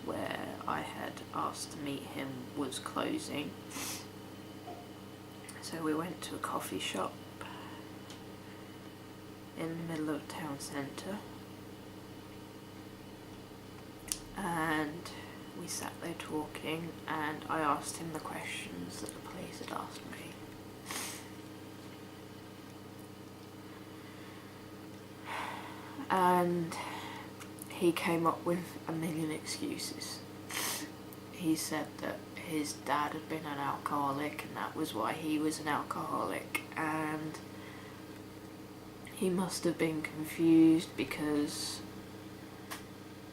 where I had asked to meet him was closing, so we went to a coffee shop in the middle of the town centre, and we sat there talking, and I asked him the questions that the police had asked me. And he came up with a million excuses. He said that his dad had been an alcoholic and that was why he was an alcoholic, and he must have been confused because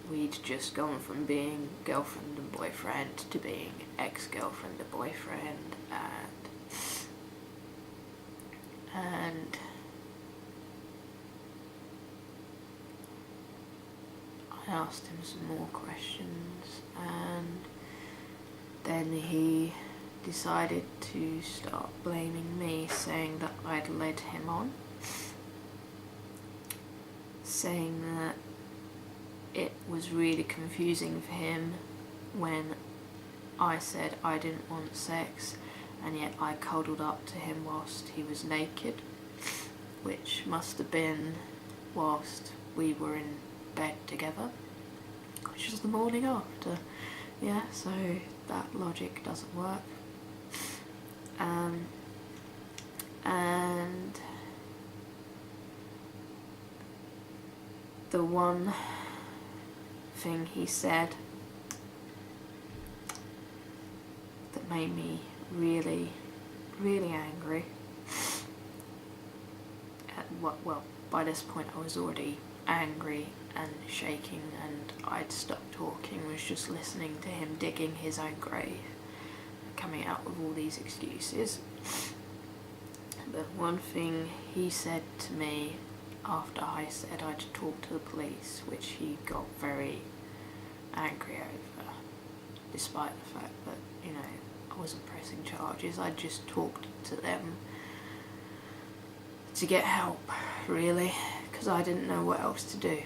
we'd just gone from being girlfriend and boyfriend to being ex-girlfriend and boyfriend, and I asked him some more questions, and then he decided to start blaming me, saying that I'd led him on, saying that it was really confusing for him when I said I didn't want sex, and yet I cuddled up to him whilst he was naked, which must have been whilst we were in bed together, which was the morning after. Yeah, so that logic doesn't work. And the one thing he said that made me really, really angry, well, by this point I was already angry and shaking, and I'd stopped talking, was just listening to him digging his own grave and coming out with all these excuses. But one thing he said to me after I said I'd talk to the police, which he got very angry over, despite the fact that, you know, I wasn't pressing charges, I just talked to them to get help, really, because I didn't know what else to do.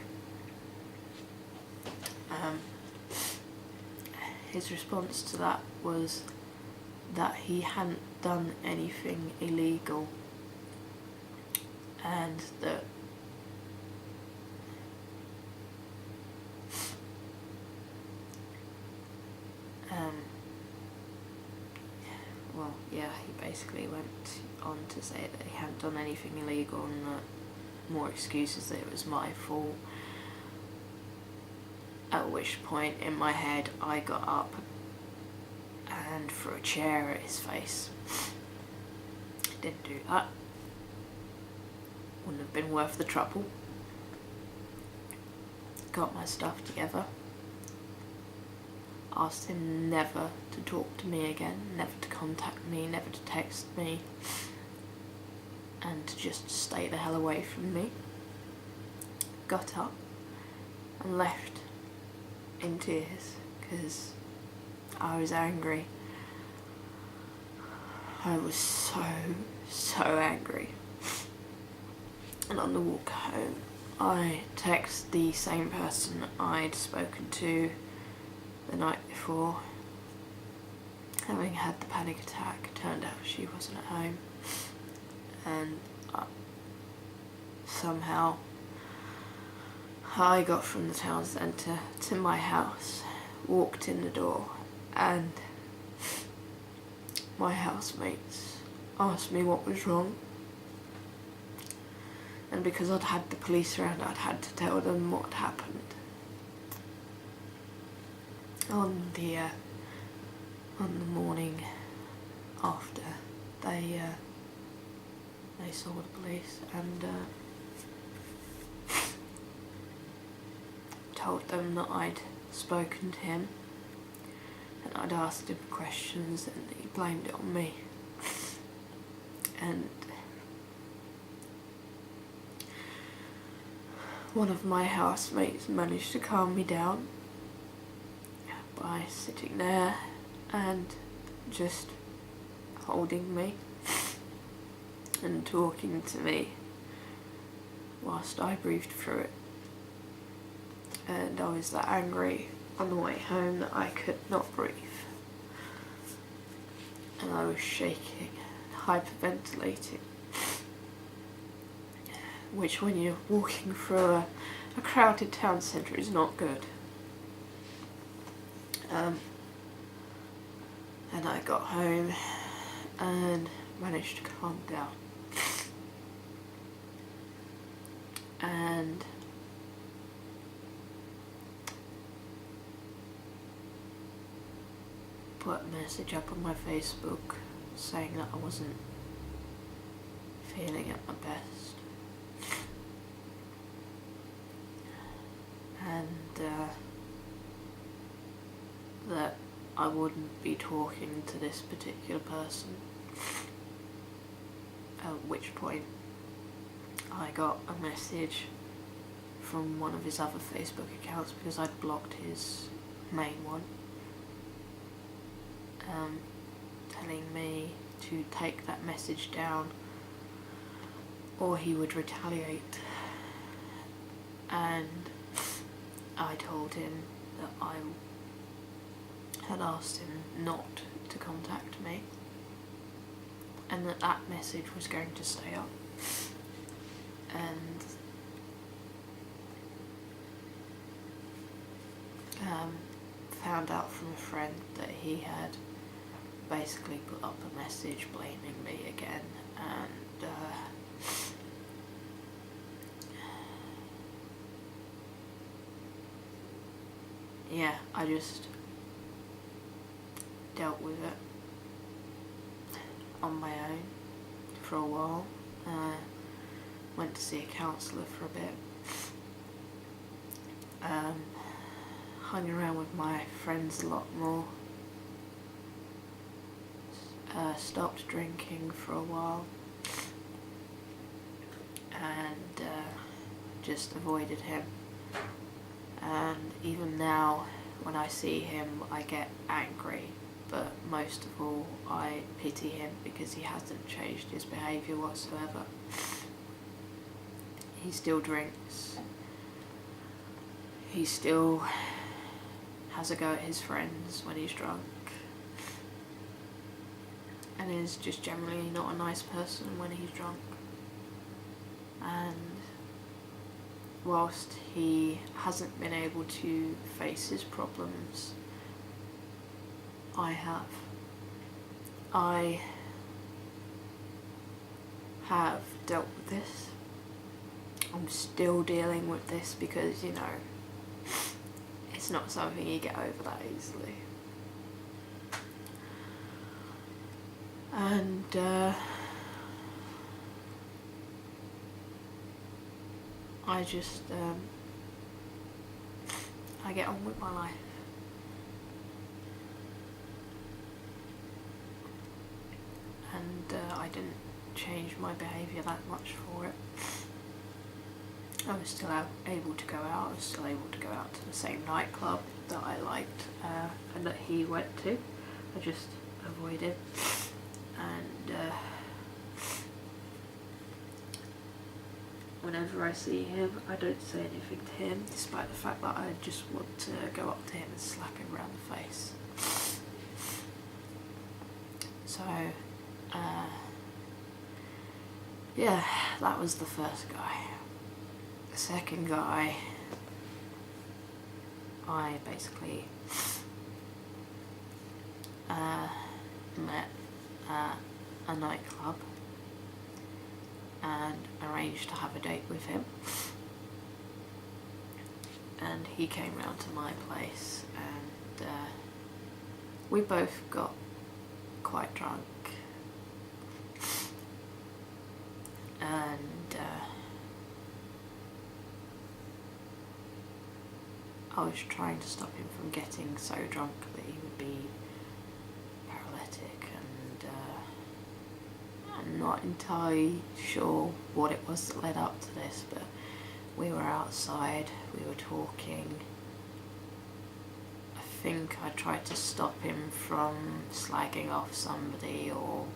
His response to that was that he hadn't done anything illegal, and that well, yeah, he basically went on to say that he hadn't done anything illegal and that more excuses that it was my fault. At which point, in my head, I got up and threw a chair at his face. Didn't do that. Wouldn't have been worth the trouble. Got my stuff together. Asked him never to talk to me again, never to contact me, never to text me, and to just stay the hell away from me. Got up and left in tears because I was angry. I was so angry. And on the walk home, I texted the same person I'd spoken to the night before, having had the panic attack. Turned out she wasn't at home, and somehow I got from the town centre to my house, walked in the door, and my housemates asked me what was wrong, and because I'd had the police around, I'd had to tell them what happened. On the morning after, they saw the police and told them that I'd spoken to him and I'd asked him questions, and he blamed it on me. And one of my housemates managed to calm me down by sitting there and just holding me and talking to me whilst I breathed through it. And I was that angry on the way home that I could not breathe. And I was shaking, hyperventilating, which when you're walking through a crowded town centre is not good. And I got home and managed to calm down. And put a message up on my Facebook saying that I wasn't feeling at my best. And that I wouldn't be talking to this particular person. At which point I got a message from one of his other Facebook accounts because I'd blocked his main one, telling me to take that message down or he would retaliate. And I told him that I had asked him not to contact me and that that message was going to stay up. And found out from a friend that he had basically put up a message blaming me again, and yeah, I just dealt with it on my own for a while. Went to see a counsellor for a bit. Hung around with my friends a lot more. Stopped drinking for a while. And just avoided him. And even now, when I see him, I get angry. But most of all, I pity him because he hasn't changed his behaviour whatsoever. He still drinks. He still has a go at his friends when he's drunk. And is just generally not a nice person when he's drunk. And whilst he hasn't been able to face his problems, I have. I have dealt with this. I'm still dealing with this because, you know, it's not something you get over that easily. And I just I get on with my life. And I didn't change my behaviour that much for it. I was still able to go out. I was still able to go out to the same nightclub that I liked and that he went to. I just avoided. And whenever I see him, I don't say anything to him, despite the fact that I just want to go up to him and slap him around the face. So, yeah, that was the first guy. The second guy, I basically met at a nightclub and arranged to have a date with him. And he came round to my place and we both got quite drunk. And I was trying to stop him from getting so drunk that he would be paralytic, and I'm not entirely sure what it was that led up to this, but we were outside, we were talking. I think I tried to stop him from slagging off somebody or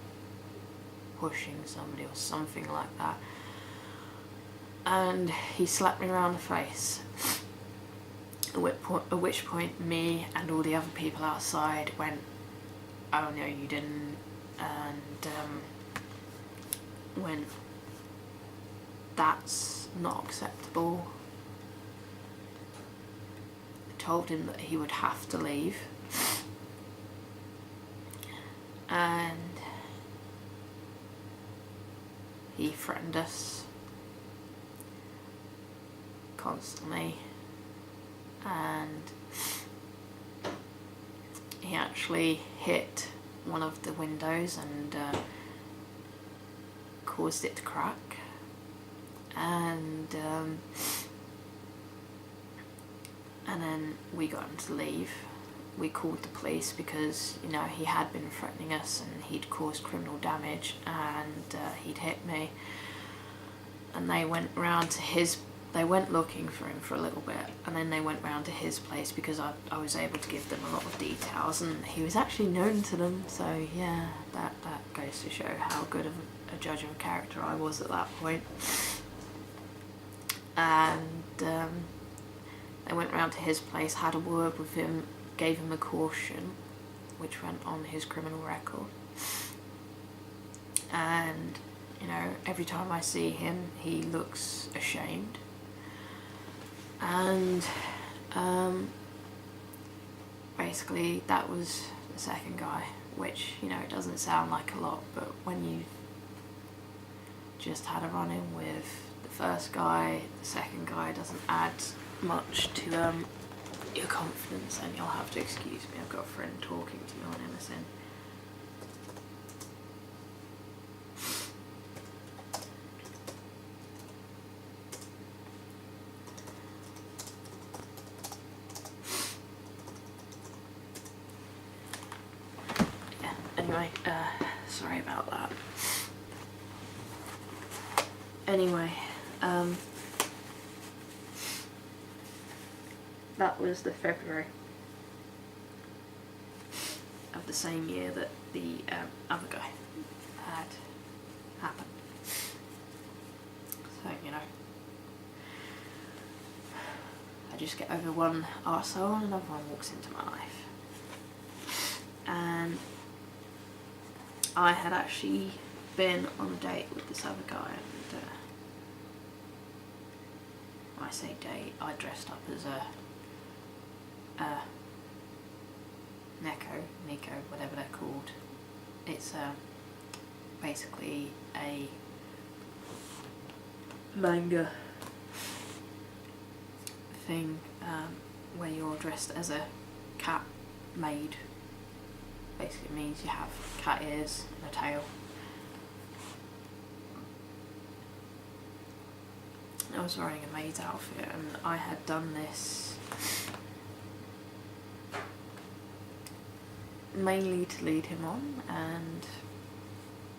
pushing somebody or something like that, and he slapped me around the face. At which point me and all the other people outside went, "Oh no, you didn't," and went, "That's not acceptable." I told him that he would have to leave, and he threatened us constantly, and he actually hit one of the windows and caused it to crack, and then we got him to leave. We called the police because, you know, he had been threatening us and he'd caused criminal damage, and he'd hit me, and they went looking for him for a little bit, and then they went round to his place because I was able to give them a lot of details, and he was actually known to them. So yeah, that goes to show how good of a judge of character I was at that point. And they went round to his place, had a word with him, gave him a caution which went on his criminal record, and, you know, every time I see him he looks ashamed. And basically that was the second guy, which, you know, it doesn't sound like a lot, but when you just had a run-in with the first guy, the second guy doesn't add much to your confidence. And you'll have to excuse me, I've got a friend talking to me on MSN. Anyway, sorry about that. Anyway, that was the February of the same year that the other guy had happened. So, you know, I just get over one arsehole and another one walks into my life. And I had actually been on a date with this other guy, and when I say date, I dressed up as a Nico, whatever they're called. It's basically a manga thing where you're dressed as a cat maid. Basically means you have cat ears and a tail. I was wearing a maid's outfit, and I had done this mainly to lead him on, and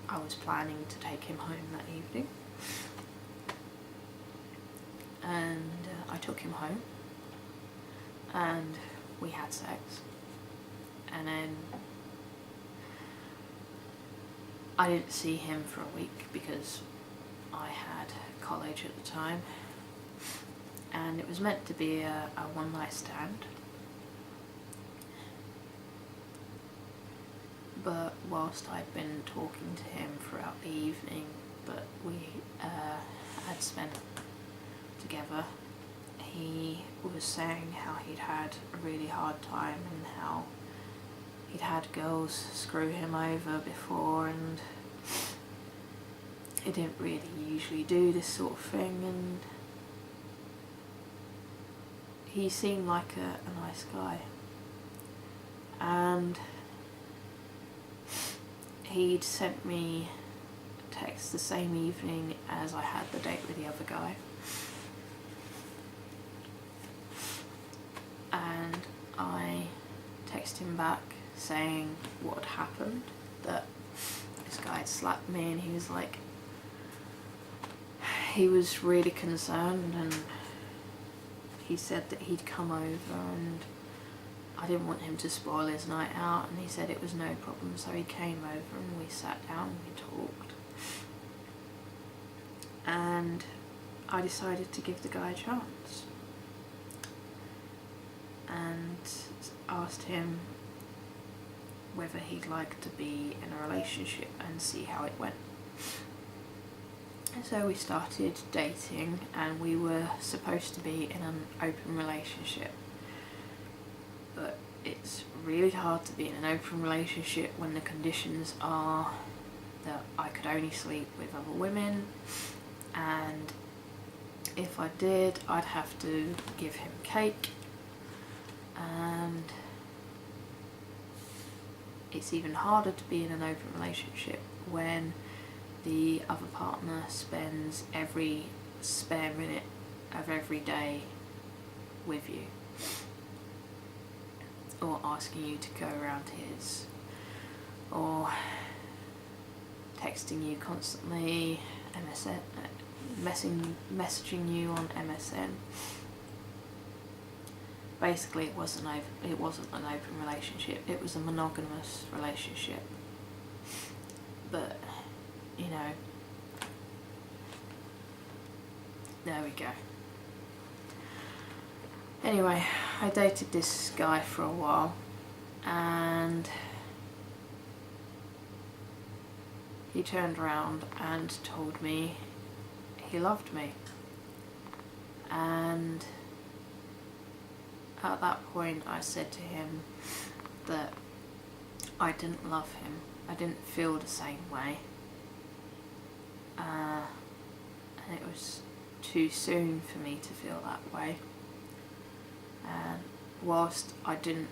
I was planning to take him home that evening. And I took him home, and we had sex, and then I didn't see him for a week because I had college at the time, and it was meant to be a one-night stand. But whilst I'd been talking to him throughout the evening that we had spent together, he was saying how he'd had a really hard time and how he'd had girls screw him over before, and he didn't really usually do this sort of thing, and he seemed like a nice guy. And he'd sent me a text the same evening as I had the date with the other guy, and I texted him back saying what had happened, that this guy had slapped me, and he was like, he was really concerned, and he said that he'd come over, and I didn't want him to spoil his night out, and he said it was no problem, so he came over and we sat down and we talked. And I decided to give the guy a chance. and asked him whether he'd like to be in a relationship and see how it went. So we started dating, and we were supposed to be in an open relationship. But it's really hard to be in an open relationship when the conditions are that I could only sleep with other women, and if I did, I'd have to give him cake, and it's even harder to be in an open relationship when the other partner spends every spare minute of every day with you, or asking you to go around his, or texting you constantly, messaging you on MSN. Basically, it wasn't an open relationship. It was a monogamous relationship. But you know, there we go. Anyway, I dated this guy for a while, and he turned around and told me he loved me. And at that point I said to him that I didn't love him. I didn't feel the same way. And it was too soon for me to feel that way. And whilst I didn't,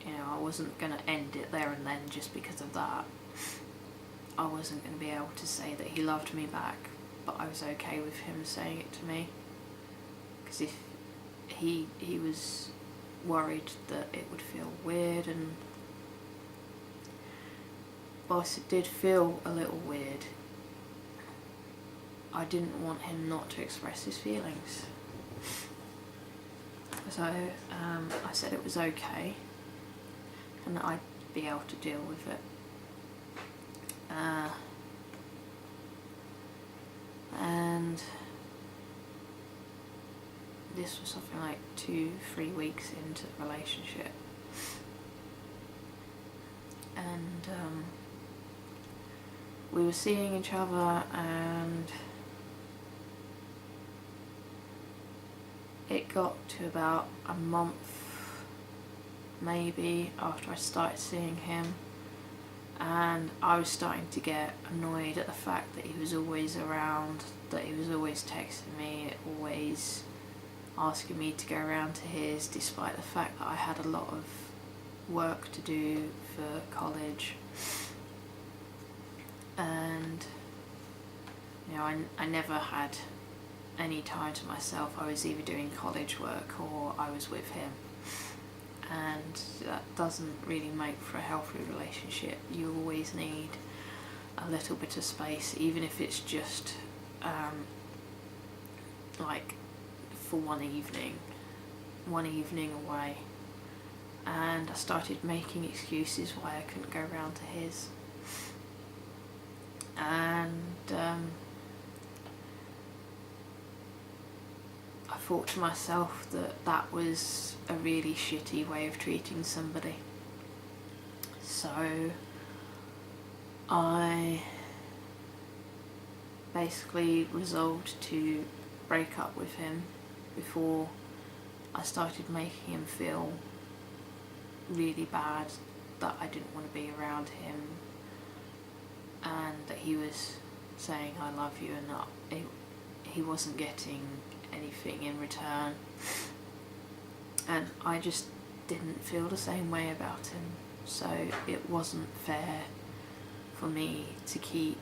I wasn't going to end it there and then just because of that, I wasn't going to be able to say that he loved me back, but I was okay with him saying it to me. Because if he was worried that it would feel weird, and whilst it did feel a little weird, I didn't want him not to express his feelings. So I said it was okay and that I'd be able to deal with it. And this was something like 2-3 weeks into the relationship. And we were seeing each other, and it got to about a month maybe after I started seeing him, and I was starting to get annoyed at the fact that he was always around, that he was always texting me, always asking me to go around to his, despite the fact that I had a lot of work to do for college. And I never had any time to myself. I was either doing college work or I was with him, and that doesn't really make for a healthy relationship. You always need a little bit of space, even if it's just like for one evening away. And I started making excuses why I couldn't go around to his, and I thought to myself that that was a really shitty way of treating somebody. So I basically resolved to break up with him before I started making him feel really bad that I didn't want to be around him, and that he was saying I love you and that he wasn't getting anything in return, and I just didn't feel the same way about him. So it wasn't fair for me to keep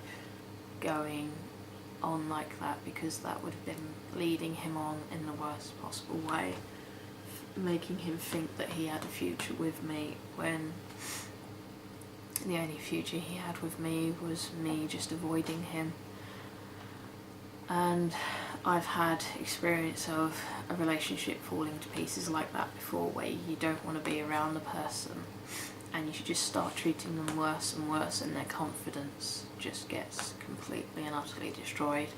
going on like that, because that would have been leading him on in the worst possible way, making him think that he had a future with me, when the only future he had with me was me just avoiding him. And I've had experience of a relationship falling to pieces like that before, where you don't want to be around the person and you should just start treating them worse and worse, and their confidence just gets completely and utterly destroyed.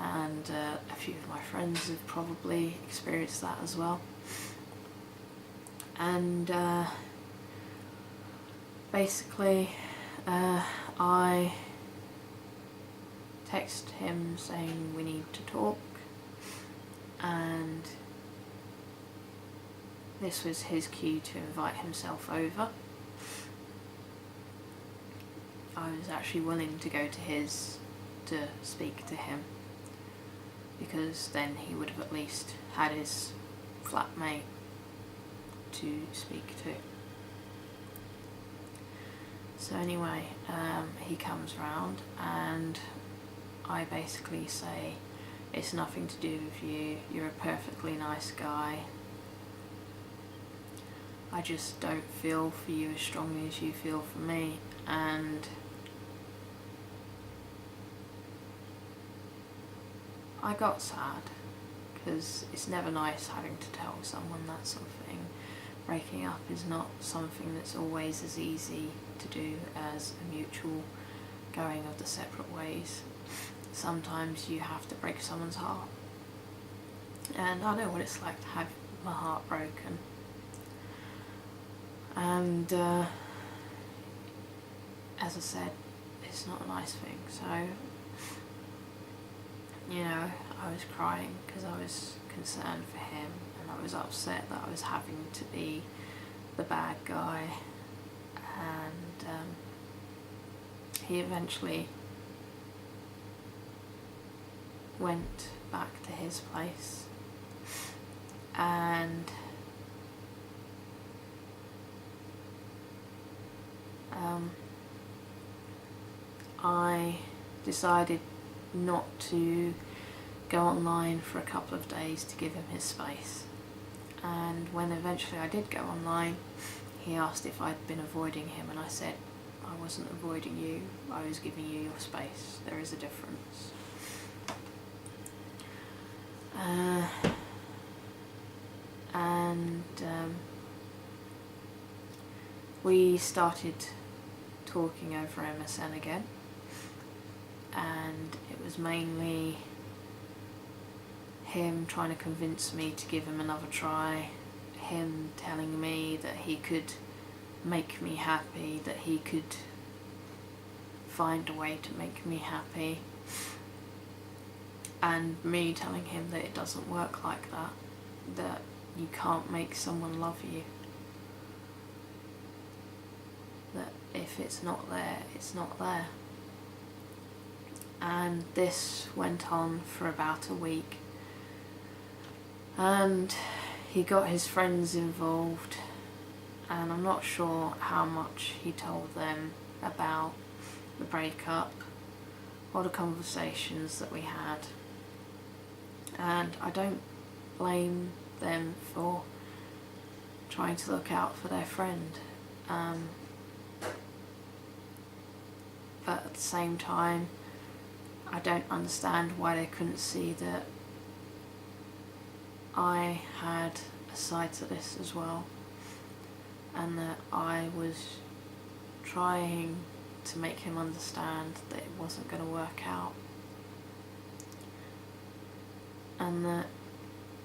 And a few of my friends have probably experienced that as well. And basically I text him saying we need to talk, and this was his cue to invite himself over. I was actually willing to go to his to speak to him, because then he would have at least had his flatmate to speak to. So anyway, he comes round and I basically say, it's nothing to do with you, you're a perfectly nice guy. I just don't feel for you as strongly as you feel for me, and I got sad, because it's never nice having to tell someone that sort of thing. Breaking up is not something that's always as easy to do as a mutual going of the separate ways. Sometimes you have to break someone's heart, and I know what it's like to have my heart broken. And as I said, it's not a nice thing. So, you know, I was crying because I was concerned for him, and I was upset that I was having to be the bad guy. And he eventually went back to his place, and I decided not to go online for a couple of days to give him his space. And when eventually I did go online, he asked if I'd been avoiding him, and I said I wasn't avoiding you, I was giving you your space. There is a difference. We started talking over MSN again, and it was mainly him trying to convince me to give him another try, him telling me that he could make me happy, that he could find a way to make me happy, and me telling him that it doesn't work like that, that you can't make someone love you, that if it's not there, it's not there. And this went on for about a week, and he got his friends involved, and I'm not sure how much he told them about the breakup or the conversations that we had, and I don't blame them for trying to look out for their friend, but at the same time I don't understand why they couldn't see that I had a side to this as well, and that I was trying to make him understand that it wasn't going to work out, and that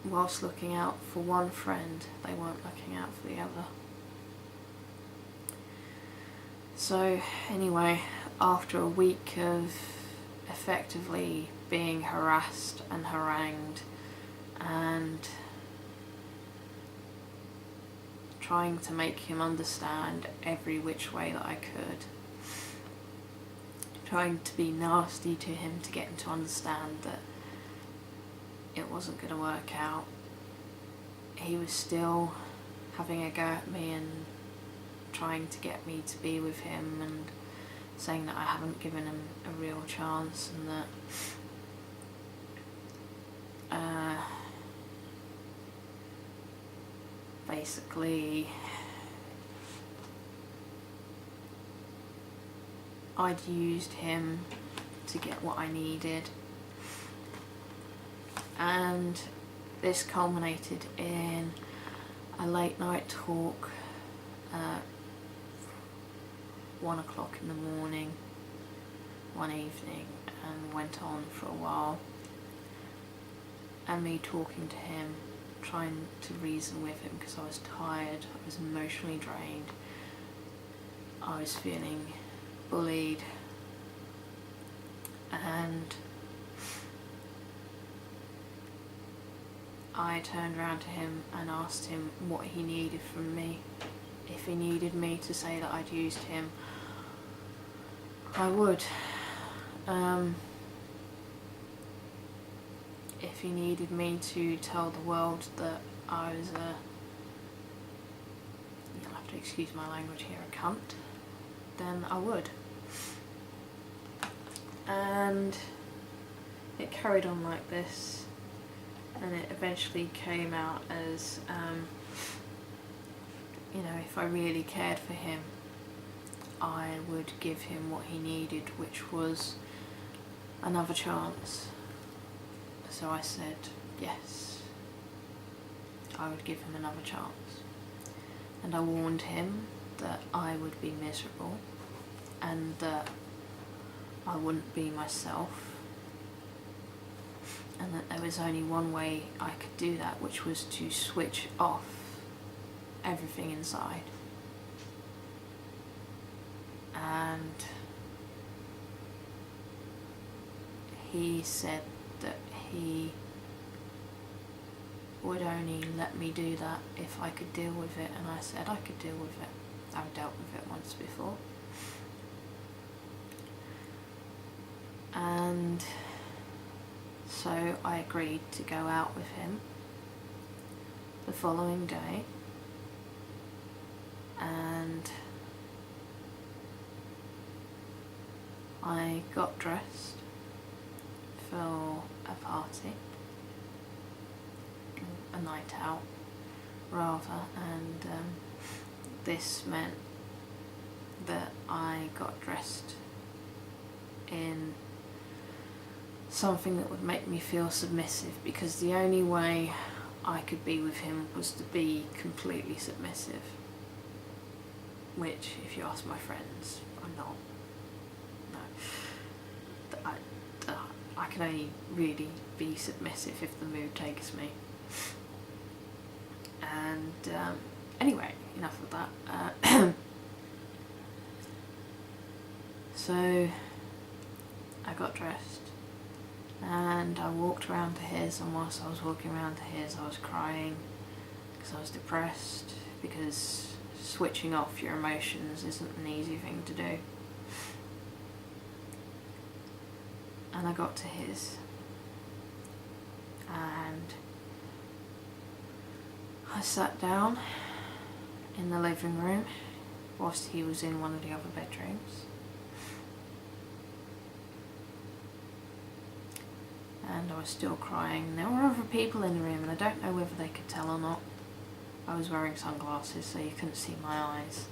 whilst looking out for one friend, they weren't looking out for the other. So anyway, after a week of effectively being harassed and harangued and trying to make him understand every which way that I could, trying to be nasty to him to get him to understand that it wasn't going to work out, he was still having a go at me and trying to get me to be with him, and saying that I haven't given him a real chance, and that basically I'd used him to get what I needed. And this culminated in a late night talk at 1 o'clock in the morning one evening, and went on for a while, and me talking to him, trying to reason with him because I was tired, I was emotionally drained, I was feeling bullied, and I turned around to him and asked him what he needed from me. If he needed me to say that I'd used him, I would. If he needed me to tell the world that I was you'll have to excuse my language here, a cunt, then I would. And it carried on like this, and it eventually came out as, if I really cared for him, I would give him what he needed, which was another chance. So I said yes, I would give him another chance. And I warned him that I would be miserable and that I wouldn't be myself, and that there was only one way I could do that, which was to switch off everything inside. And he said that he would only let me do that if I could deal with it, and I said I could deal with it. I've dealt with it once before. And so I agreed to go out with him the following day, and I got dressed for a party, a night out rather, and this meant that I got dressed in something that would make me feel submissive, because the only way I could be with him was to be completely submissive, which, if you ask my friends, I'm not. No. I can only really be submissive if the mood takes me. And anyway, enough of that. So I got dressed and I walked around to his, and whilst I was walking around to his, I was crying because I was depressed, because switching off your emotions isn't an easy thing to do. And I got to his, and I sat down in the living room whilst he was in one of the other bedrooms, and I was still crying. There were other people in the room, and I don't know whether they could tell or not. I was wearing sunglasses, so you couldn't see my eyes.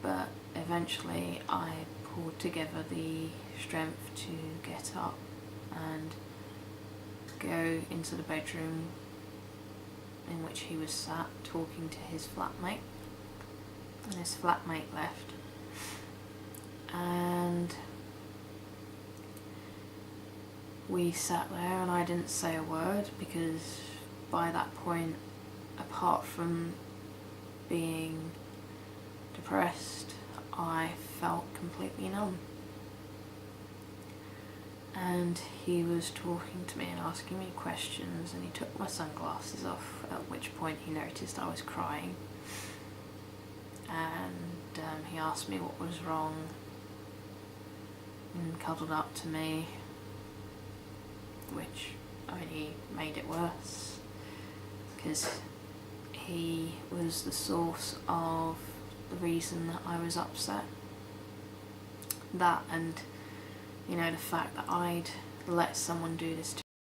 But eventually I pulled together the strength to get up and go into the bedroom in which he was sat talking to his flatmate, and his flatmate left, and we sat there, and I didn't say a word because by that point, apart from being depressed, I felt completely numb. And he was talking to me and asking me questions, and he took my sunglasses off, at which point he noticed I was crying, and he asked me what was wrong and cuddled up to me, which only made it worse because he was the source of the reason that I was upset. That, and the fact that I'd let someone do this to